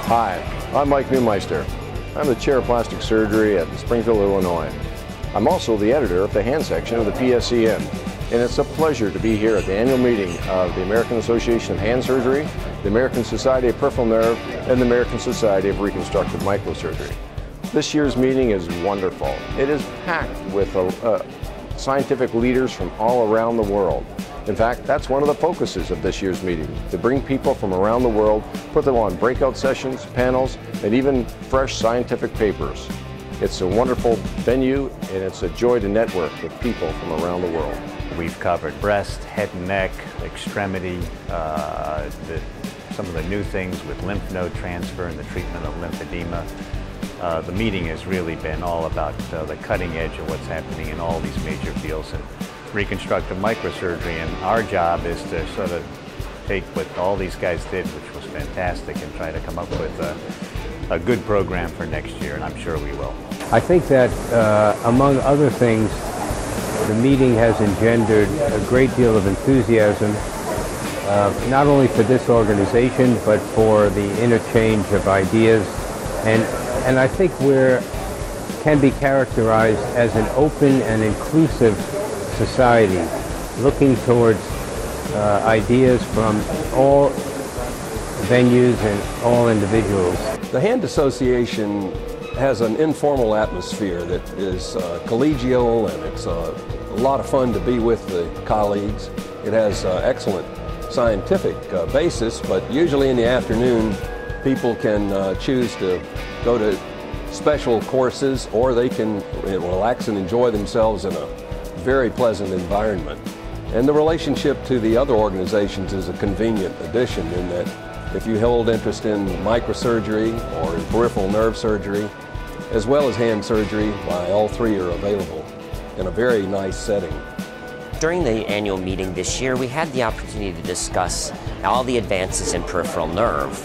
Hi, I'm Mike Neumeister. I'm the Chair of Plastic Surgery at Springfield, Illinois. I'm also the editor of the hand section of the PSEN, and it's a pleasure to be here at the annual meeting of the American Association of Hand Surgery, the American Society of Peripheral Nerve, and the American Society of Reconstructive Microsurgery. This year's meeting is wonderful. It is packed with scientific leaders from all around the world. In fact, that's one of the focuses of this year's meeting, to bring people from around the world, put them on breakout sessions, panels, and even fresh scientific papers. It's a wonderful venue, and it's a joy to network with people from around the world. We've covered breast, head and neck, extremity, some of the new things with lymph node transfer and the treatment of lymphedema. The meeting has really been all about the cutting edge of what's happening in all these major fields in reconstructive microsurgery, and our job is to sort of take what all these guys did, which was fantastic, and try to come up with a good program for next year, and I'm sure we will. I think that among other things, the meeting has engendered a great deal of enthusiasm, not only for this organization, but for the interchange of ideas, and I think can be characterized as an open and inclusive society, looking towards ideas from all venues and all individuals. The Hand Association has an informal atmosphere that is collegial, and it's a lot of fun to be with the colleagues. It has excellent scientific basis, but usually in the afternoon people can choose to go to special courses, or they can relax and enjoy themselves in a very pleasant environment. And the relationship to the other organizations is a convenient addition, in that if you hold interest in microsurgery or in peripheral nerve surgery, as well as hand surgery, why, all three are available in a very nice setting. During the annual meeting this year, we had the opportunity to discuss all the advances in peripheral nerve.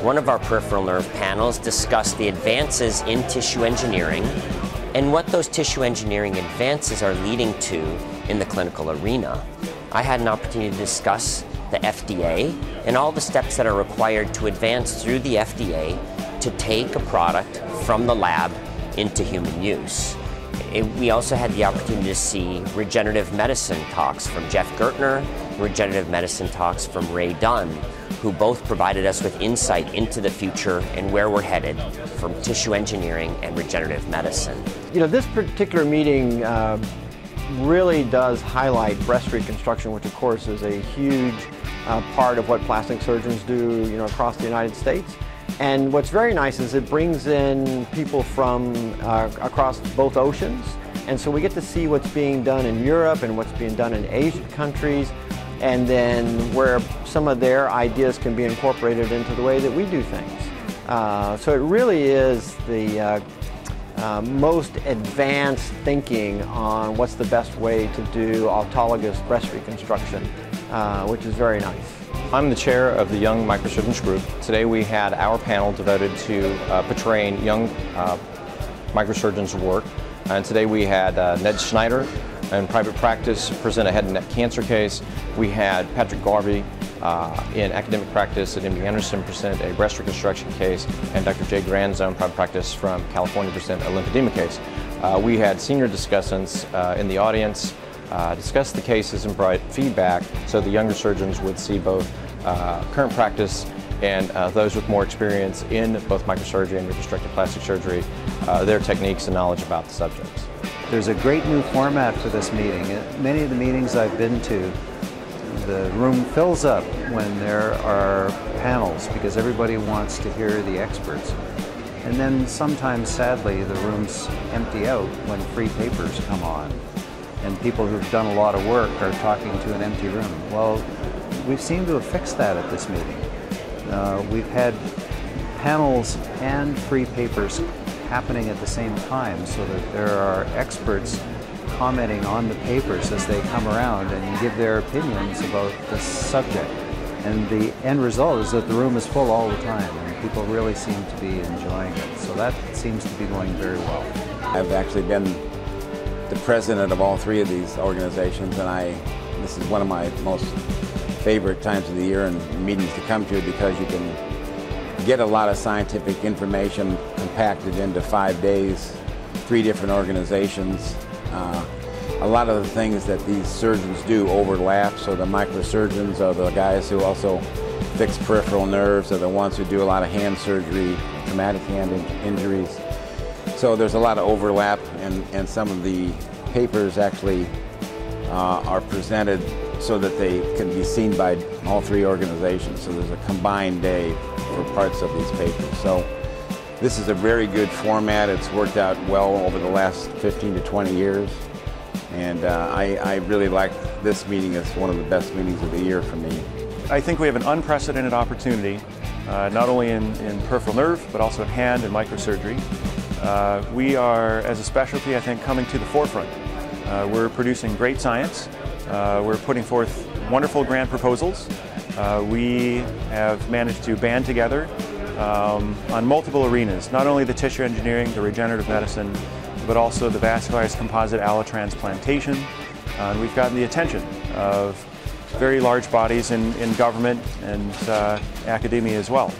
One of our peripheral nerve panels discussed the advances in tissue engineering and what those tissue engineering advances are leading to in the clinical arena. I had an opportunity to discuss the FDA and all the steps that are required to advance through the FDA to take a product from the lab into human use. We also had the opportunity to see regenerative medicine talks from Jeff Gertner, regenerative medicine talks from Ray Dunn, who both provided us with insight into the future and where we're headed from tissue engineering and regenerative medicine. You know, this particular meeting really does highlight breast reconstruction, which of course is a huge part of what plastic surgeons do, you know, across the United States. And what's very nice is it brings in people from across both oceans, and so we get to see what's being done in Europe and what's being done in Asian countries, and then where some of their ideas can be incorporated into the way that we do things. So it really is the most advanced thinking on what's the best way to do autologous breast reconstruction, which is very nice. I'm the chair of the Young Microsurgeons Group. Today we had our panel devoted to portraying young microsurgeons' work. And today we had Ned Schneider in private practice present a head and neck cancer case. We had Patrick Garvey in academic practice at MD Anderson present a breast reconstruction case, and Dr. Jay Granzone, private practice from California, present a lymphedema case. We had senior discussants in the audience discuss the cases and provide feedback so the younger surgeons would see both current practice and those with more experience in both microsurgery and reconstructive plastic surgery, their techniques and knowledge about the subjects. There's a great new format for this meeting. Many of the meetings I've been to, the room fills up when there are panels because everybody wants to hear the experts. And then sometimes, sadly, the rooms empty out when free papers come on, and people who've done a lot of work are talking to an empty room. Well, we seem to have fixed that at this meeting. We've had panels and free papers happening at the same time, so that there are experts commenting on the papers as they come around and give their opinions about the subject. And the end result is that the room is full all the time, and people really seem to be enjoying it. So that seems to be going very well. I've actually been the president of all three of these organizations, and this is one of my most favorite times of the year and meetings to come to, because you can get a lot of scientific information compacted into 5 days, 3 different organizations. A lot of the things that these surgeons do overlap, so the microsurgeons are the guys who also fix peripheral nerves, are the ones who do a lot of hand surgery, traumatic hand injuries. So there's a lot of overlap, and some of the papers actually are presented so that they can be seen by all 3 organizations. So there's a combined day for parts of these papers. So this is a very good format. It's worked out well over the last 15 to 20 years. And I really like this meeting. It's one of the best meetings of the year for me. I think we have an unprecedented opportunity, not only in peripheral nerve, but also hand and microsurgery. We are, as a specialty, I think, coming to the forefront. We're producing great science. We're putting forth wonderful grant proposals. We have managed to band together on multiple arenas, not only the tissue engineering, the regenerative medicine, but also the vascularized composite allotransplantation. And we've gotten the attention of very large bodies in government and academia as well.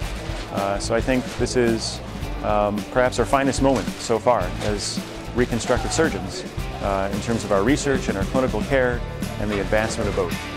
So I think this is perhaps our finest moment so far as reconstructive surgeons in terms of our research and our clinical care and the advancement of both.